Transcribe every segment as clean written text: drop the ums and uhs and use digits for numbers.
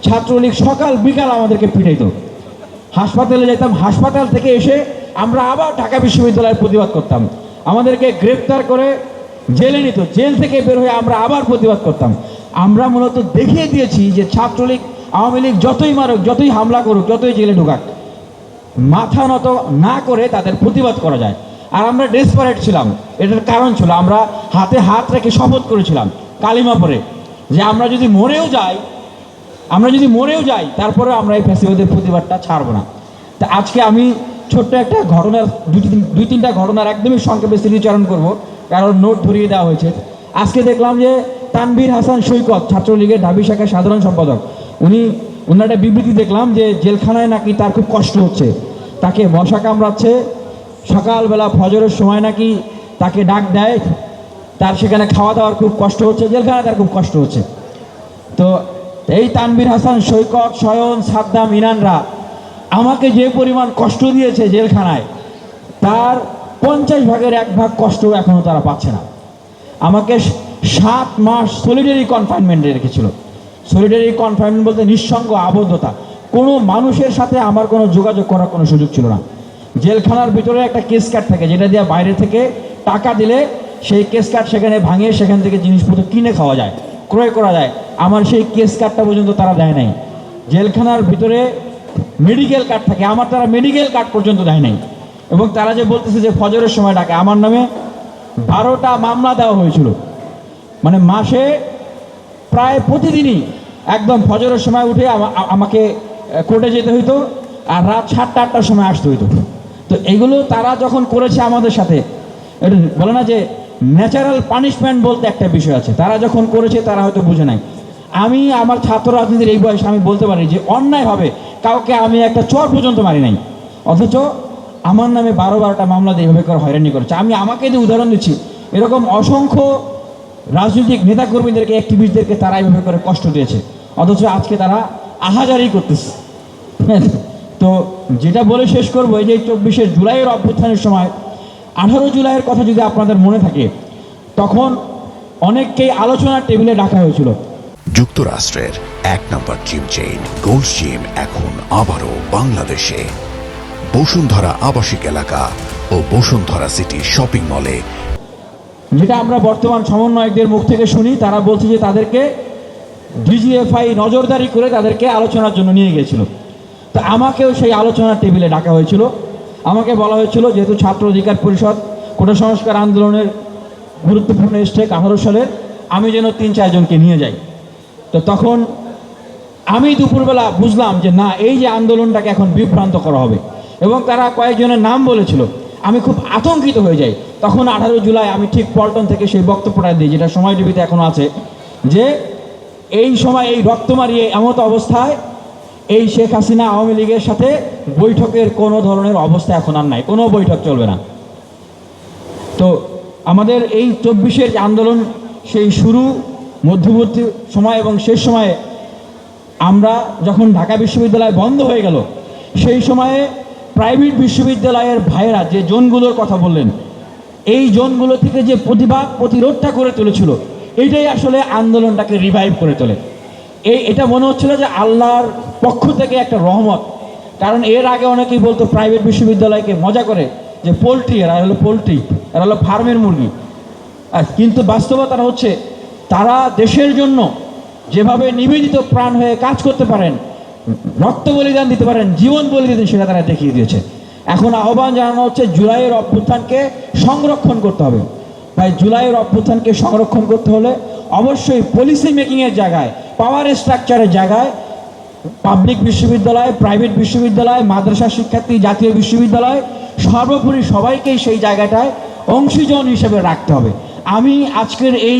ছাত্রলীগ সকাল বিকাল আমাদেরকে পিটাইতো। হাসপাতালে যেতাম, হাসপাতাল থেকে এসে আমরা আবার ঢাকা বিশ্ববিদ্যালয়ের প্রতিবাদ করতাম। আমাদেরকে গ্রেপ্তার করে জেলে নিত, জেল থেকে বের হয়ে আমরা আবার প্রতিবাদ করতাম। আমরা মূলত দেখিয়ে দিয়েছি যে ছাত্রলীগ আওয়ামী লীগ যতই মারুক, যতই হামলা করুক, যতই জেলে ঢুকাক, মাথা নত না করে তাদের প্রতিবাদ করা যায়। আর আমরা ডেসপারেট ছিলাম, এটার কারণ ছিল আমরা হাতে হাত রেখে শপথ করেছিলাম কালিমা পরে যে আমরা যদি মরেও যাই তারপরে আমরা এই ফ্যাসিবাদের প্রতিবাদটা ছাড়বো না। তা আজকে আমি ছোট্ট একটা ঘটনার দুই তিনটা ঘটনার একদমই সংক্ষেপে স্মৃতিচারণ করব, কারণ নোট ধরিয়ে দেওয়া হয়েছে। আজকে দেখলাম যে তানভীর হাসান সৈকত, ছাত্রলীগের ঢাবি শাখার সাধারণ সম্পাদক, ওনার একটা বিবৃতি দেখলাম যে জেলখানায় নাকি তার খুব কষ্ট হচ্ছে, তাকে মশা কামড়াচ্ছে, সকালবেলা ফজরের সময় নাকি তাকে ডাক দেয়, তার সেখানে খাওয়া দাওয়ার খুব কষ্ট হচ্ছে, জেলখানায় তার খুব কষ্ট হচ্ছে। তো এই তানভীর হাসান সৈকত, শয়ন, সাদ্দাম, ইনানরা আমাকে যে পরিমাণ কষ্ট দিয়েছে জেলখানায়, তার 50% কষ্ট এখনও তারা পাচ্ছে না। আমাকে 7 মাস সলিডারি কনফাইনমেন্টে রেখেছিল। সলিডারি কনফাইনমেন্ট বলতে নিঃসঙ্গ আবদ্ধতা, কোনো মানুষের সাথে আমার কোনো যোগাযোগ করার কোনো সুযোগ ছিল না। জেলখানার ভিতরে একটা কেস কার্ড থাকে, যেটা দিয়ে বাইরে থেকে টাকা দিলে সেই কেস কার্ড সেখানে ভাঙিয়ে সেখান থেকে জিনিসপত্র কিনে খাওয়া যায়, ক্রয় করা যায়। আমার সেই কেস কার্ডটা পর্যন্ত তারা দেয় নাই। জেলখানার ভিতরে মেডিকেল কার্ড থাকে, আমার তারা মেডিকেল কার্ড পর্যন্ত দেয় নাই। এবং তারা যে বলতেছে যে ফজরের সময় ডাকে, আমার নামে 12টা মামলা দেওয়া হয়েছিল। মানে মাসে প্রায় প্রতিদিনই একদম ফজরের সময় উঠে আমাকে কোর্টে যেতে হইতো, আর রাত 7টা 8টার সময় আসতে হইতো। তো এগুলো তারা যখন করেছে আমাদের সাথে, এটা বলে না যে ন্যাচারাল পানিশমেন্ট বলতে একটা বিষয় আছে, তারা যখন করেছে তারা হয়তো বুঝে নাই। আমি আমার ছাত্র রাজনীতির এই বয়সে আমি বলতে পারি যে অন্যায়ভাবে কাউকে আমি একটা চর পর্যন্ত মারি নাই, অথচ আমার নামে 12টা মামলা দিয়ে এইভাবে করে হয়রানি করেছে। আমি আমাকে যে উদাহরণ দিচ্ছি, এরকম অসংখ্য রাজনৈতিক নেতাকর্মীদেরকে, অ্যাক্টিভিস্টদেরকে তারা এইভাবে করে কষ্ট দিয়েছে, অথচ আজকে তারা আহাজারি করতেছে। তো যেটা বলে শেষ করবো, এই যে 24শে জুলাইয়ের অভ্যুত্থানের সময় 18 জুলাইয়ের কথা যদি আপনাদের মনে থাকে, তখন অনেককেই আলোচনার টেবিলে ডাকা হয়েছিল। যুক্তরাষ্ট্রের 1 নম্বর জিম চেইন গোল্ডস জিম এখন আবারও বাংলাদেশে বসুন্ধরা আবাসিক এলাকা ও বসুন্ধরা সিটি শপিং মলে। যেটা আমরা বর্তমান সমন্বয়কদের মুখ থেকে শুনি, তারা বলছে যে তাদেরকে ডিজিএফআই নজরদারি করে তাদেরকে আলোচনার জন্য নিয়ে গিয়েছিল। তো আমাকেও সেই আলোচনার টেবিলে ডাকা হয়েছিল। আমাকে বলা হয়েছিল, যেহেতু ছাত্র অধিকার পরিষদ কোটা সংস্কার আন্দোলনের গুরুত্বপূর্ণ স্টেক 18 সালের, আমি যেন 3-4 জনকে নিয়ে যাই। তো তখন আমি দুপুরবেলা বুঝলাম যে না, এই যে আন্দোলনটাকে এখন বিভ্রান্ত করা হবে, এবং তারা কয়েকজনের নাম বলেছিল। আমি খুব আতঙ্কিত হয়ে যাই। তখন 18 জুলাই আমি ঠিক পল্টন থেকে সেই বক্তব্যটা দিই, যেটা সময় টিভিতে এখনও আছে, যে এই সময় এই রক্ত মারিয়ে এমত অবস্থায় এই শেখ হাসিনা আওয়ামী লীগের সাথে বৈঠকের কোনো ধরনের অবস্থা এখন আর নাই, কোনো বৈঠক চলবে না। তো আমাদের এই 24-এর আন্দোলন, সেই শুরু, মধ্যবর্তী সময় এবং শেষ সময়ে আমরা যখন ঢাকা বিশ্ববিদ্যালয় বন্ধ হয়ে গেল, সেই সময়ে প্রাইভেট বিশ্ববিদ্যালয়ের ভাইয়েরা যে জোনগুলোর কথা বললেন, এই জোনগুলো থেকে যে প্রতিরোধটা করে তুলেছিল, এইটাই আসলে আন্দোলনটাকে রিভাইভ করে তোলে। এটা মনে হচ্ছিল যে আল্লাহর পক্ষ থেকে একটা রহমত। কারণ এর আগে অনেকেই বলতো প্রাইভেট বিশ্ববিদ্যালয়কে মজা করে যে পোলট্রি, এরা হলো পোলট্রি, এরা হলো ফার্মের মুরগি। কিন্তু বাস্তবতা হচ্ছে তারা দেশের জন্য যেভাবে নিবেদিত প্রাণ হয়ে কাজ করতে পারেন, রক্ত বলিদান দিতে পারেন, জীবন বলিদান, সেটা তারা দেখিয়ে দিয়েছে। এখন আহ্বান জানানো হচ্ছে জুলাইয়ের অভ্যুত্থানকে সংরক্ষণ করতে হবে। তাই জুলাইয়ের অভ্যুত্থানকে সংরক্ষণ করতে হলে অবশ্যই পলিসি মেকিংয়ের জায়গায়, পাওয়ার স্ট্রাকচারের জায়গায় পাবলিক বিশ্ববিদ্যালয়, প্রাইভেট বিশ্ববিদ্যালয়, মাদ্রাসা শিক্ষার্থী, জাতীয় বিশ্ববিদ্যালয়, সর্বোপরি সবাইকেই সেই জায়গাটায় অংশীজন হিসেবে রাখতে হবে। আমি আজকের এই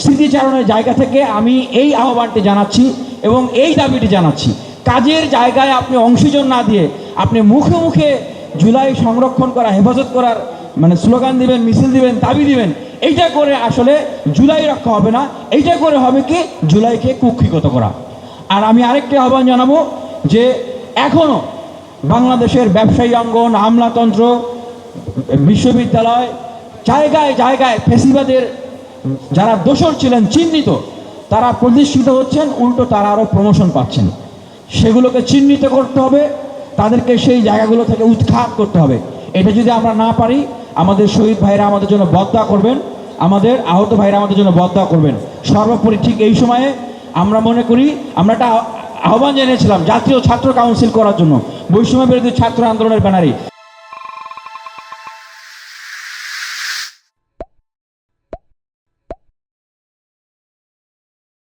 স্মৃতিচারণের জায়গা থেকে আমি এই আহ্বানটি জানাচ্ছি এবং এই দাবিটি জানাচ্ছি। কাজের জায়গায় আপনি অংশীজন না দিয়ে আপনি মুখে মুখে জুলাই সংরক্ষণ করা, হেফাজত করার মানে স্লোগান দিবেন, মিছিল দিবেন, দাবি দিবেন, এইটা করে আসলে জুলাই রক্ষা হবে না। এইটা করে হবে কি, জুলাইকে কুক্ষিগত করা। আর আমি আরেকটি আহ্বান জানাবো যে এখনও বাংলাদেশের ব্যবসায়ী অঙ্গন, আমলাতন্ত্র, বিশ্ববিদ্যালয়, জায়গায় জায়গায় ফ্যাসিবাদের যারা দোষর ছিলেন চিহ্নিত, তারা প্রতিষ্ঠিত হচ্ছেন, উল্টো তারা আরও প্রমোশন পাচ্ছেন। সেগুলোকে চিহ্নিত করতে হবে, তাদেরকে সেই জায়গাগুলো থেকে উৎখাত করতে হবে। এটা যদি আমরা না পারি, আমাদের শহীদ ভাইরা আমাদের জন্য বদদোয়া করবেন, আমাদের আহত ভাইরা আমাদের জন্য বদদোয়া করবেন। সর্বোপরি ঠিক এই সময়ে আমরা মনে করি, আমরা একটা আহ্বান জানিয়েছিলাম জাতীয় ছাত্র কাউন্সিল করার জন্য, বৈষম্য বিরোধী ছাত্র আন্দোলনের ব্যানারে।